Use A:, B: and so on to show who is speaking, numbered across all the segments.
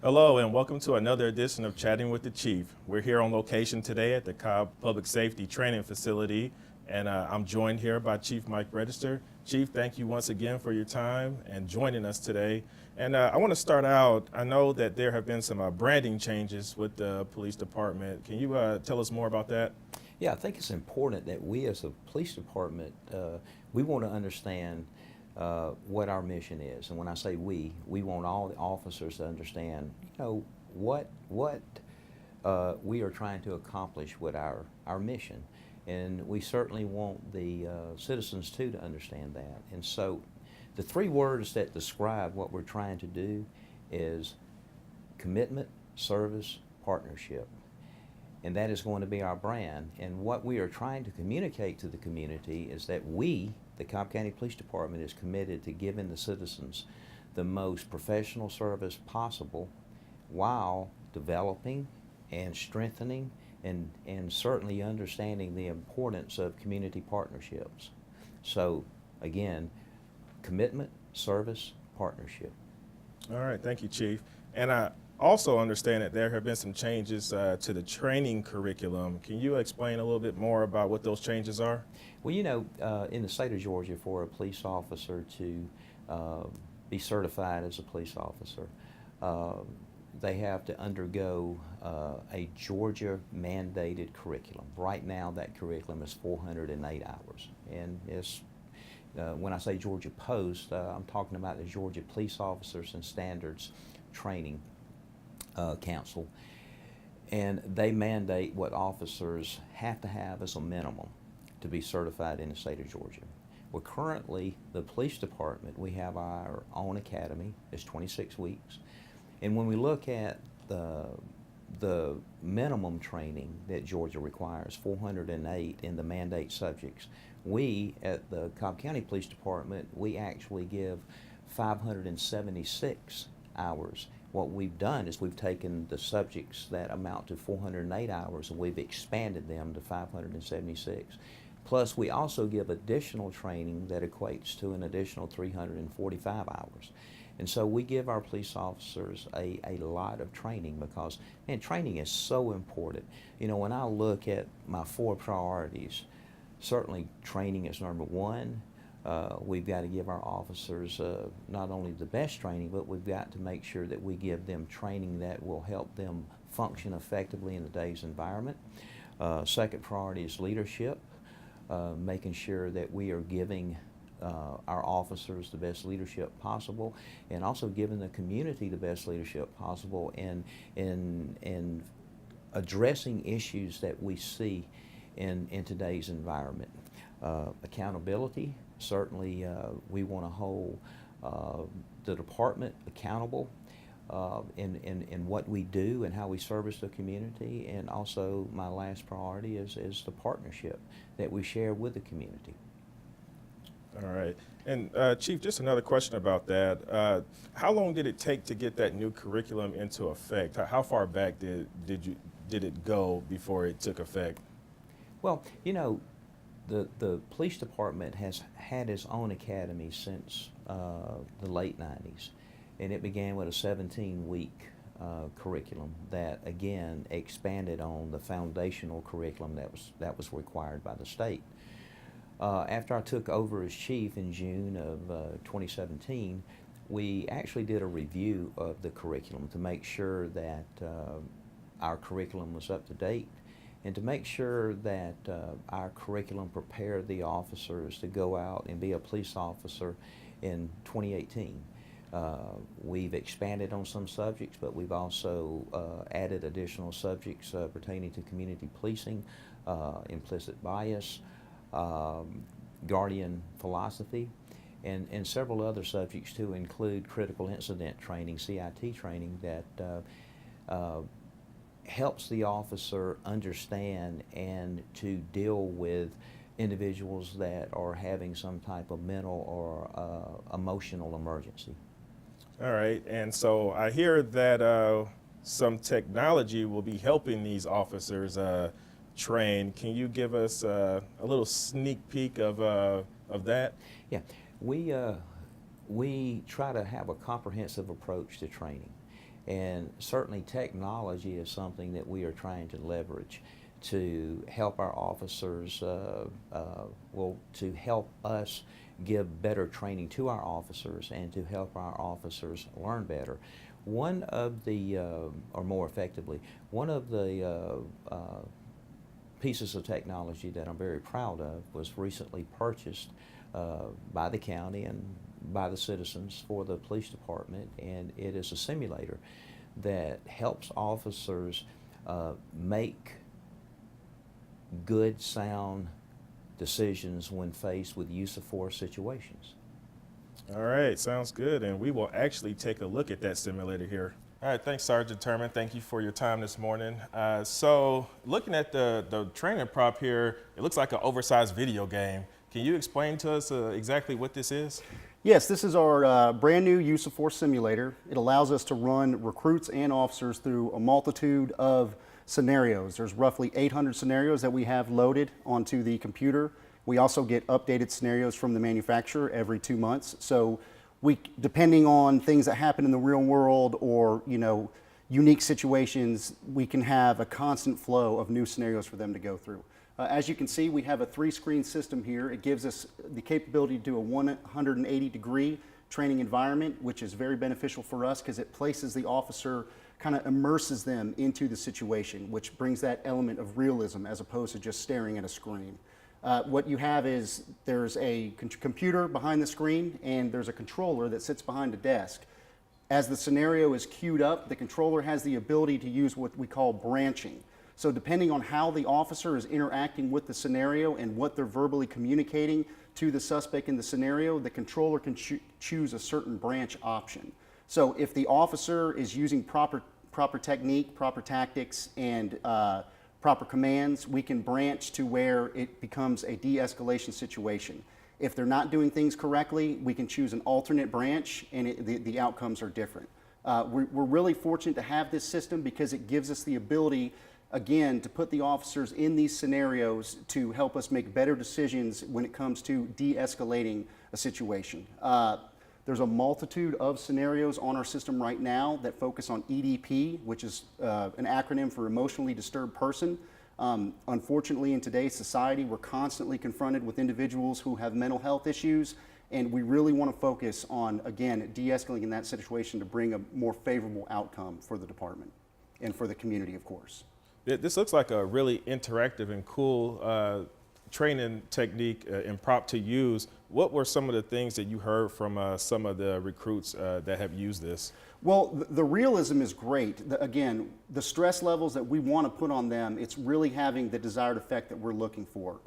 A: Hello and welcome to another edition of Chatting with the Chief. We're here on location today at the Cobb Public Safety Training Facility, and I'm joined here by Chief Mike Register. Chief, thank you once again for your time and joining us today. And I want to start out, I know that there have been some branding changes with the police department. Can you tell us more about that?
B: Yeah, I think it's important that we as a police department, we want to understand what our mission is. And when I say we want all the officers to understand, what we are trying to accomplish with our mission. And we certainly want the citizens too to understand that. And so the three words that describe what we're trying to do is commitment, service, partnership. And that is going to be our brand. And what we are trying to communicate to the community is that we, the Cobb County Police Department, is committed to giving the citizens the most professional service possible while developing and strengthening and certainly understanding the importance of community partnerships. So again, commitment, service, partnership.
A: All right, thank you, Chief. And I also understand that there have been some changes to the training curriculum. Can you explain a little bit more about what those changes are?
B: Well, in the state of Georgia, for a police officer to be certified as a police officer, they have to undergo a Georgia mandated curriculum. Right now, that curriculum is 408 hours. And it's, when I say Georgia Post, I'm talking about the Georgia Police Officers and Standards Training Council. And they mandate what officers have to have as a minimum to be certified in the state of Georgia. Well, currently, the police department, we have our own academy. It's 26 weeks. And when we look at the minimum training that Georgia requires, 408 in the mandate subjects, we at the Cobb County Police Department, we actually give 576 hours. What we've done is we've taken the subjects that amount to 408 hours and we've expanded them to 576. Plus, we also give additional training that equates to an additional 345 hours. And so we give our police officers a lot of training because, man, training is so important. When I look at my 4 priorities, certainly training is number one. We've got to give our officers not only the best training, but we've got to make sure that we give them training that will help them function effectively in today's environment. Second priority is leadership, making sure that we are giving our officers the best leadership possible, and also giving the community the best leadership possible in addressing issues that we see in today's environment. Accountability, certainly we want to hold the department accountable in what we do and how we service the community, and also my last priority is the partnership that we share with the community.
A: All right. And Chief, just another question about that. How long did it take to get that new curriculum into effect? How far back did it go before it took effect?
B: Well, the police department has had its own academy since the late 90s, and it began with a 17-week curriculum that again expanded on the foundational curriculum that was required by the state. After I took over as chief in June of 2017, we actually did a review of the curriculum to make sure that our curriculum was up to date and to make sure that our curriculum prepared the officers to go out and be a police officer in 2018. We've expanded on some subjects, but we've also added additional subjects pertaining to community policing, implicit bias, guardian philosophy, and several other subjects to include critical incident training, CIT training, that helps the officer understand and to deal with individuals that are having some type of mental or emotional emergency.
A: All right. And so I hear that some technology will be helping these officers train. Can you give us a little sneak peek of that?
B: Yeah, we try to have a comprehensive approach to training. And certainly technology is something that we are trying to leverage to help our officers, to help us give better training to our officers and to help our officers learn better. One of the, or more effectively, one of the pieces of technology that I'm very proud of was recently purchased by the county and by the citizens for the police department, and it is a simulator that helps officers make good, sound decisions when faced with use of force situations.
A: All right, sounds good. And we will actually take a look at that simulator here. All right, thanks, Sergeant Turman. Thank you for your time this morning. So looking at the training prop here, it looks like an oversized video game. Can you explain to us exactly what this is?
C: Yes, this is our brand new use of force simulator. It allows us to run recruits and officers through a multitude of scenarios. There's roughly 800 scenarios that we have loaded onto the computer. We also get updated scenarios from the manufacturer every 2 months. So depending on things that happen in the real world or, unique situations, we can have a constant flow of new scenarios for them to go through. As you can see, we have a 3-screen system here. It gives us the capability to do a 180-degree training environment, which is very beneficial for us because it places the officer, kind of immerses them into the situation, which brings that element of realism as opposed to just staring at a screen. What you have is there's a computer behind the screen and there's a controller that sits behind a desk. As the scenario is queued up, the controller has the ability to use what we call branching. So depending on how the officer is interacting with the scenario and what they're verbally communicating to the suspect in the scenario, the controller can choose a certain branch option. So if the officer is using proper technique, proper tactics, and proper commands, we can branch to where it becomes a de-escalation situation. If they're not doing things correctly, we can choose an alternate branch and the outcomes are different. We're really fortunate to have this system because it gives us the ability, again, to put the officers in these scenarios to help us make better decisions when it comes to de-escalating a situation. There's a multitude of scenarios on our system right now that focus on EDP, which is an acronym for emotionally disturbed person. Unfortunately, in today's society, we're constantly confronted with individuals who have mental health issues, and we really want to focus on, again, de-escalating that situation to bring a more favorable outcome for the department and for the community, of course.
A: This looks like a really interactive and cool training technique and prop to use. What were some of the things that you heard from some of the recruits that have used this?
C: Well, the realism is great. Again, the stress levels that we want to put on them, it's really having the desired effect that we're looking for.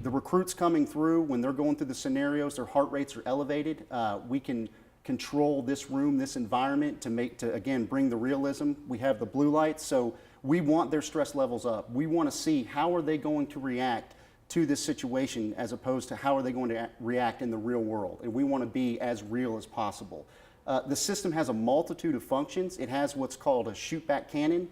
C: The recruits coming through, when they're going through the scenarios, their heart rates are elevated. We can control this room, this environment to again, bring the realism. We have the blue lights, so we want their stress levels up. We want to see how are they going to react to this situation as opposed to how are they going to react in the real world. And we want to be as real as possible. The system has a multitude of functions. It has what's called a shoot-back cannon.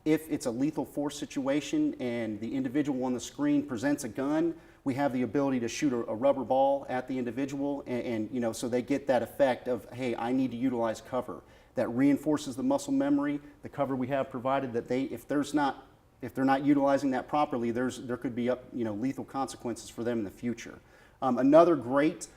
C: If it's a lethal force situation and the individual on the screen presents a gun, we have the ability to shoot a rubber ball at the individual and so they get that effect of, hey, I need to utilize cover. That reinforces the muscle memory, the cover we have provided that if they're not utilizing that properly, there could be lethal consequences for them in the future. Another great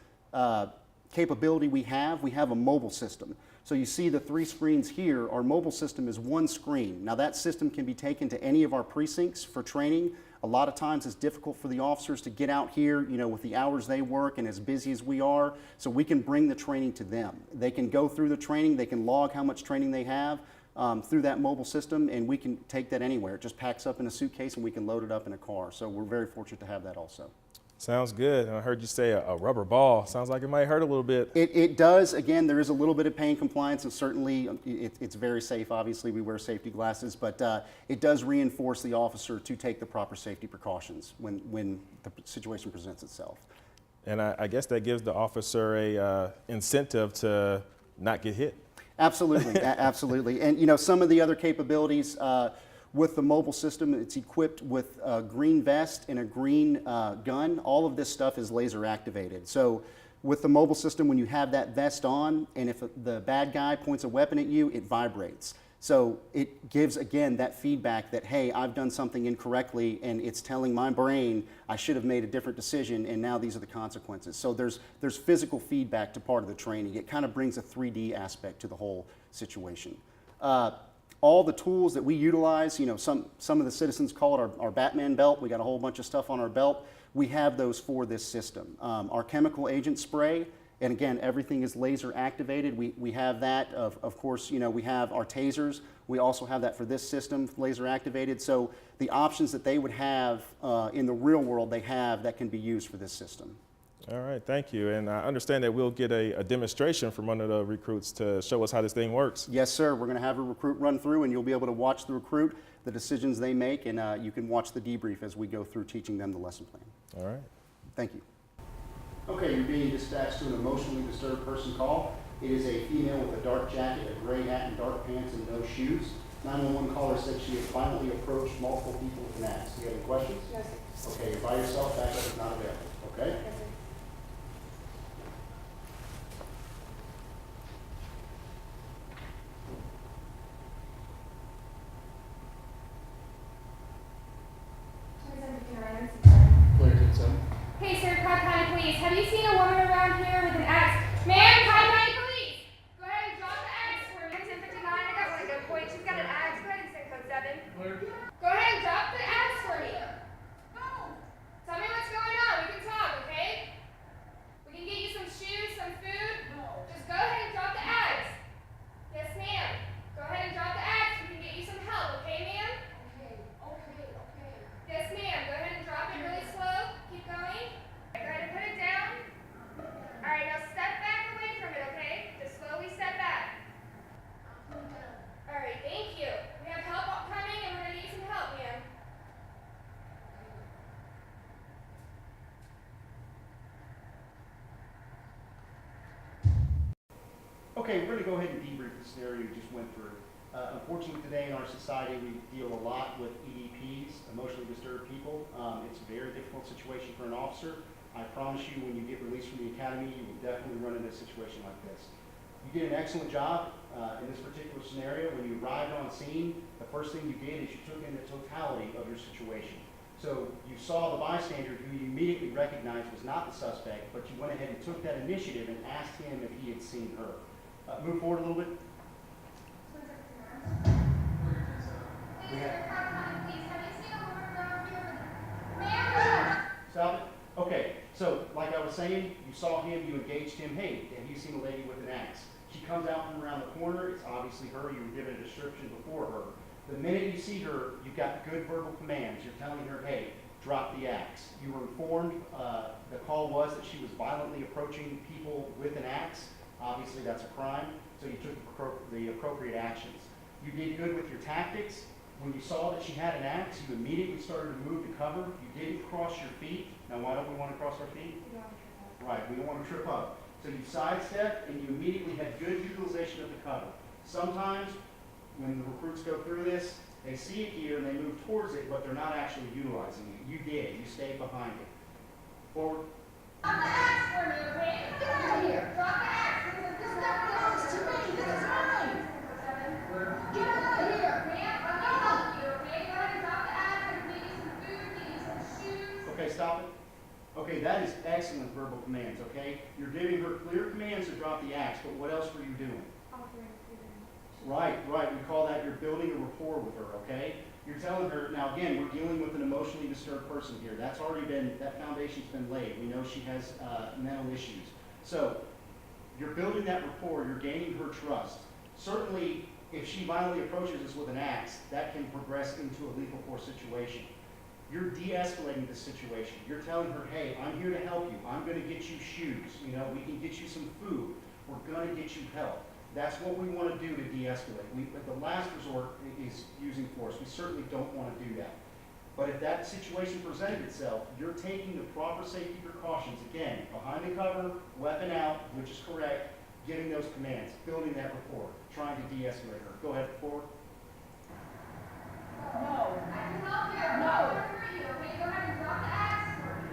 C: capability we have a mobile system. So you see the 3 screens here. Our mobile system is 1 screen. Now that system can be taken to any of our precincts for training. A lot of times it's difficult for the officers to get out here, with the hours they work and as busy as we are, so we can bring the training to them. They can go through the training, they can log how much training they have through that mobile system, and we can take that anywhere. It just packs up in a suitcase and we can load it up in a car. So we're very fortunate to have that also.
A: Sounds good. I heard you say a rubber ball. Sounds like it might hurt a little bit.
C: It does. Again, there is a little bit of pain compliance, and certainly it's very safe. Obviously, we wear safety glasses, but it does reinforce the officer to take the proper safety precautions when the situation presents itself.
A: And I guess that gives the officer a incentive to not get hit.
C: Absolutely, absolutely. And some of the other capabilities with the mobile system, it's equipped with a green vest and a green gun. All of this stuff is laser activated. So With the mobile system, when you have that vest on, and if the bad guy points a weapon at you, it vibrates. So it gives, again, that feedback that, hey, I've done something incorrectly, and it's telling my brain I should have made a different decision, and now these are the consequences. So there's physical feedback to part of the training. It kind of brings a 3D aspect to the whole situation. All the tools that we utilize, you know, some of the citizens call it our Batman belt. We got a whole bunch of stuff on our belt. We have those for this system. Our chemical agent spray, and again, everything is laser activated. We have that. Of course, you know, we have our tasers. We also have that for this system, laser activated. So the options that they would have in the real world, they have that can be used for this system.
A: All right, thank you. And I understand that we'll get a demonstration from one of the recruits to show us how this thing works.
C: Yes, sir. We're going to have a recruit run through, and you'll be able to watch the recruit, the decisions they make, and you can watch the debrief as we go through teaching them the lesson plan.
A: All right.
C: Thank you. Okay, you're being dispatched to an emotionally disturbed person call. It is a female with a dark jacket, a gray hat, and dark pants, and no shoes. 911 caller said she has violently approached multiple people with an axe. Do you have any questions?
D: No, sir.
C: Okay, you're by yourself. Backup is not available. Okay?
D: Yes, sir. Hey, sir, Cobb County Police. Have you seen a woman around here with an axe? Ma'am, Cobb County Police! Go ahead and drop the axe for me. 1059, I got one at gunpoint. She's got an axe. Go ahead and send code 7. Go ahead and drop the axe for me. Tell me what's going on. We can talk, okay? We can get you some shoes, some food. Just go ahead and drop the axe. Yes, ma'am. Go ahead and drop the axe. We can get you some help, okay, ma'am? Yes, ma'am. Go ahead and drop it really slow. Keep going. Go ahead and put it down. All right, now step back away from it, okay? Just slowly step back. All right, thank you. We have help coming, and we're going to need some help, ma'am.
C: Okay, we're going to go ahead and debrief the scenario you just went through. Unfortunately, today in our society, we deal a lot with EDPs, emotionally disturbed people. It's a very difficult situation for an officer. I promise you, when you get released from the academy, you will definitely run into a situation like this. You did an excellent job in this particular scenario. When you arrived on scene, the first thing you did is you took in the totality of your situation. So you saw the bystander who you immediately recognized was not the suspect, but you went ahead and took that initiative and asked him if he had seen her. Move forward a little bit. Stop it. Okay, so like I was saying, you saw him, you engaged him. Hey, have you seen a lady with an axe? She comes out from around the corner. It's obviously her. You were given a description before her. The minute you see her, you've got good verbal commands. You're telling her, hey, drop the axe. You were informed, the call was that she was violently approaching people with an axe. Obviously, that's a crime, so you took the appropriate actions. You did good with your tactics. When you saw that she had an axe, you immediately started to move to cover. You didn't cross your feet. Now, why don't we want to cross our feet? Right, we don't want to trip up. So you sidestepped, and you immediately had good utilization of the cover. Sometimes, when the recruits go through this, they see it here and they move towards it, but they're not actually utilizing it. You did. You stayed behind it. Forward.
D: Drop the axe for me, okay? Get out of here. Drop the axe. This belongs to me. This is mine. Get out of here. Ma'am, I'm going to help you, okay? Go ahead and drop the axe. I'm going to get you some food, get you some shoes.
C: Okay, stop it. Okay, that is excellent verbal commands, okay? You're giving her clear commands to drop the axe, but what else were you doing? Right. We call that you're building a rapport with her, okay? You're telling her, now again, we're dealing with an emotionally disturbed person here. That's already been, that foundation's been laid. We know she has mental issues. So, you're building that rapport, you're gaining her trust. Certainly, if she violently approaches us with an axe, that can progress into a lethal force situation. You're de-escalating the situation. You're telling her, hey, I'm here to help you. I'm going to get you shoes. You know, we can get you some food. We're going to get you help. That's what we want to do to de-escalate. The last resort is using force. We certainly don't want to do that. But if that situation presented itself, you're taking the proper safety precautions. Again, behind the cover, weapon out, which is correct, giving those commands, building that rapport, trying to de-escalate her. Go ahead, forward.
D: No. I can help you. No. For you, okay? Go ahead and drop the axe for me.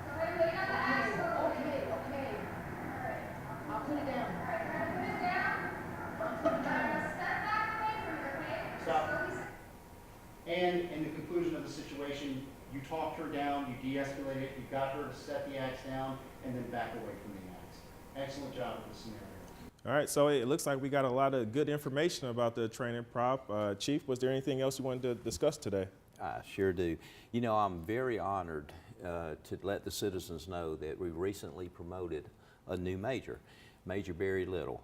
D: Go ahead and lay down the axe for me.
C: talked her down, you de-escalated it, you got her to set the axe down, and then back away from the axe. Excellent job with the scenario.
A: All right, so it looks like we got a lot of good information about the training prop. Chief, was there anything else you wanted to discuss today?
B: I sure do. You know, I'm very honored to let the citizens know that we recently promoted a new major, Major Barry Little.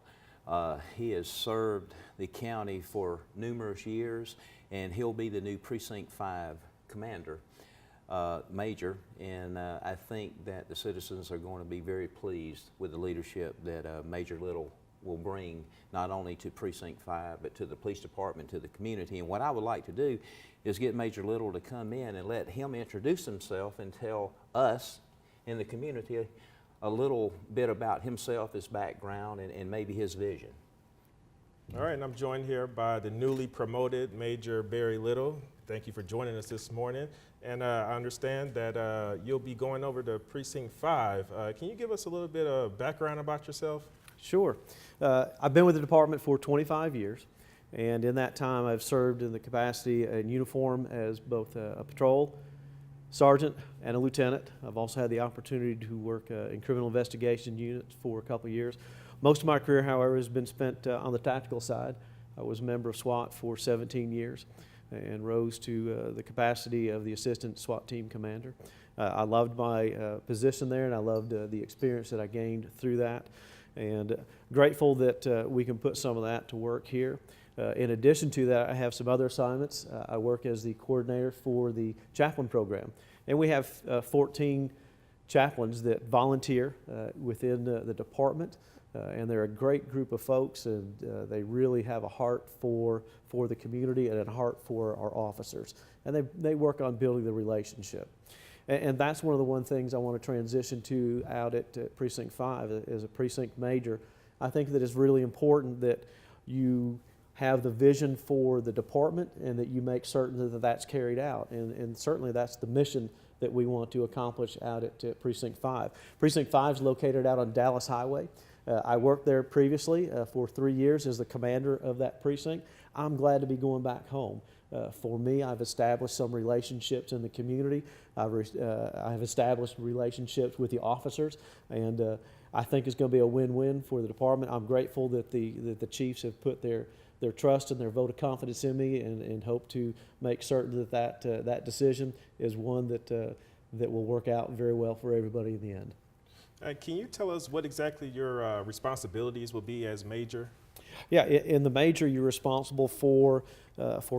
B: He has served the county for numerous years, and he'll be the new Precinct 5 commander, major, and I think that the citizens are going to be very pleased with the leadership that Major Little will bring not only to Precinct 5 but to the police department, to the community. And what I would like to do is get Major Little to come in and let him introduce himself and tell us in the community a little bit about himself, his background, and maybe his vision.
A: All right, and I'm joined here by the newly promoted Major Barry Little. Thank you for joining us this morning. And I understand that you'll be going over to Precinct 5. Can you give us a little bit of background about yourself?
E: Sure. I've been with the department for 25 years, and in that time I've served in the capacity in uniform as both a patrol sergeant and a lieutenant. I've also had the opportunity to work in criminal investigation units for a couple of years. Most of my career, however, has been spent on the tactical side. I was a member of SWAT for 17 years and rose to the capacity of the assistant SWAT team commander. I loved my position there, and I loved the experience that I gained through that. And grateful that we can put some of that to work here. In addition to that, I have some other assignments. I work as the coordinator for the chaplain program. And we have 14 chaplains that volunteer within the department. And they're a great group of folks, and they really have a heart for the community and a heart for our officers. And they work on building the relationship. And that's one of the things I want to transition to out at Precinct 5 as a precinct major. I think that it's really important that you have the vision for the department and that you make certain that that's carried out. And certainly that's the mission that we want to accomplish out at Precinct 5. Precinct 5 is located out on Dallas Highway. I worked there previously for 3 years as the commander of that precinct. I'm glad to be going back home. For me, I've established some relationships in the community. I've established relationships with the officers, and I think it's going to be a win-win for the department. I'm grateful that the chiefs have put their trust and their vote of confidence in me, and hope to make certain that decision is one that will work out very well for everybody in the end.
A: Can you tell us what exactly your responsibilities will be as major?
E: Yeah, in the major, you're responsible for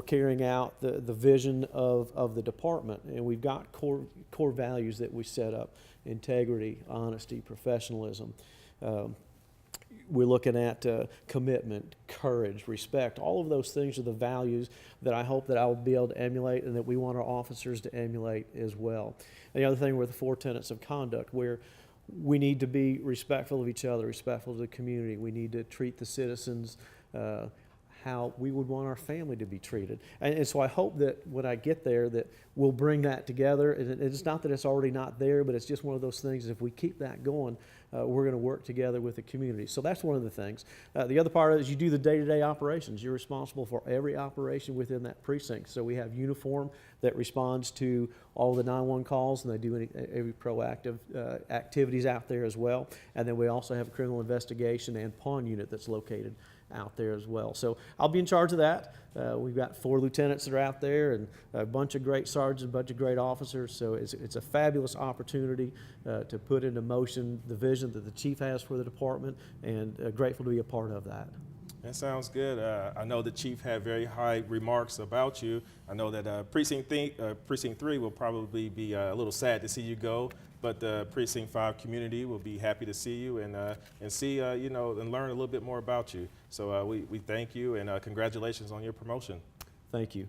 E: carrying out the vision of the department, and we've got core values that we set up: integrity, honesty, professionalism. We're looking at commitment, courage, respect. All of those things are the values that I hope that I will be able to emulate, and that we want our officers to emulate as well. And the other thing were the 4 tenets of conduct, where we need to be respectful of each other, respectful of the community. We need to treat the citizens how we would want our family to be treated. And so I hope that when I get there that we'll bring that together. And it's not that it's already not there, but it's just one of those things, if we keep that going, we're going to work together with the community. So that's one of the things. The other part is you do the day-to-day operations. You're responsible for every operation within that precinct. So we have uniform that responds to all the 911 calls, and they do every proactive activities out there as well. And then we also have a criminal investigation and pawn unit that's located out there as well. So I'll be in charge of that. We've got 4 lieutenants that are out there, and a bunch of great sergeants, a bunch of great officers. So it's a fabulous opportunity to put into motion the vision that the chief has for the department, and grateful to be a part of that.
A: That sounds good. I know the chief had very high remarks about you. I know that Precinct 3 will probably be a little sad to see you go, but the Precinct 5 community will be happy to see you and see, and learn a little bit more about you. So we thank you, and congratulations on your promotion.
E: Thank you.